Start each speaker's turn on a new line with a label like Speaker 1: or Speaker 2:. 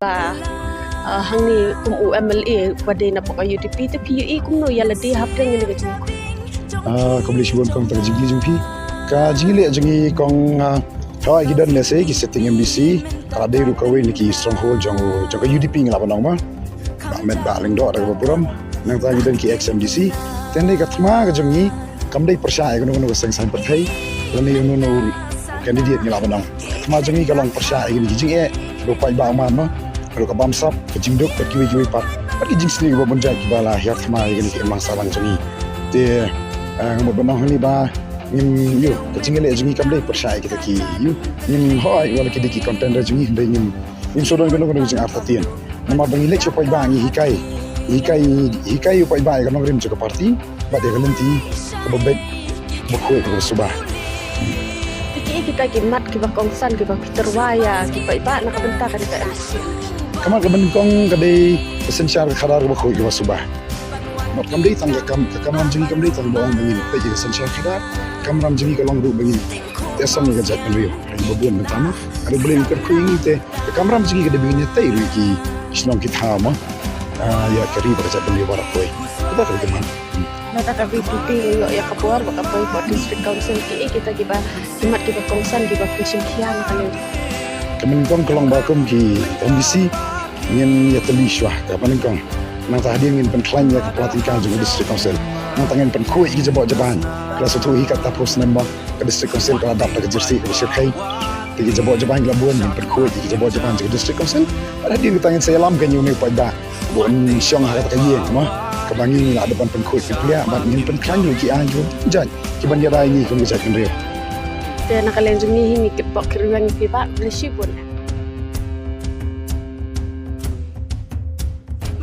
Speaker 1: ba hang ni UMLA pada na pok UDP te PUE kumno ya ladi hap reng ni gajung
Speaker 2: ko beli shibon kong tak jigli jumpi ka jigli jangi kong kau gidan lese ki setting MDC kala deru kawe ni ki stronghold jong UDP ngala banang ma ba met ba leng do ada buram nang ta gidan ki XMDC tende ka thma ga jangi kamdai persya ga no seng sang pathai lani no candidate ngala banang thma jangi ka long persya gi jing do pai ba ma ma ro ka bam sap ka jingdok ka kiwi pat ki jing sni ga bonja ki bala ya thma gi ki mang salang jangi te ngam banang ni ba ngin yo kecingele jungi kamle persaya kita ki yo ngin hoi wala ki diki contender jungi be ngin sodon gono jing artatien nama bangi le chopai bangi hikai upai bai kan ngrim joka parti ba de galenti ko be bokoi ko subah
Speaker 1: kita kimat ki ba kongsan ki ba terwaya ki ba na kabenta ka dita
Speaker 2: kamar ka kong kadai essential khadar bokoi ko subah mat kamdei tangga kamram jungi kamdei tang bawang bangin pe ji essential khadar kamram jungi kalong ru bangin esam ga jat rio babun pertama ada boleh ikut kuing te kamram jungi ga bingin tai ri ki snong ki thama ya kari pada jat rio barak koi kita ka keman
Speaker 1: nata ka VPP lo ya kapuar ba kapoy po district council ki kita giba kimat ki ba kongsan giba fishing kian kali
Speaker 2: kamen kong kalong bakum ki MDC ngin ya teli shwa ka paning kong nang ta hadir ngin penklan ya kepelatin ka juga district council nang tangen pen kuih ki jabok jaban kelas tu hi kata pos namba ke district council ka dapat ke jersey ke syirkai ki jabok jaban labuan ngin pen kuih ki jabok jaban juga district council ada hadir tangen saya lam kan yuni pada bon syong ha ka ye ma ka bangi la depan pen kuih ki plia ban ngin penklan ki anju jan ki ban ya rai ni kun jat kan rio
Speaker 1: te nakalen jungi hingi ki pok kriwang ki ba leshi pun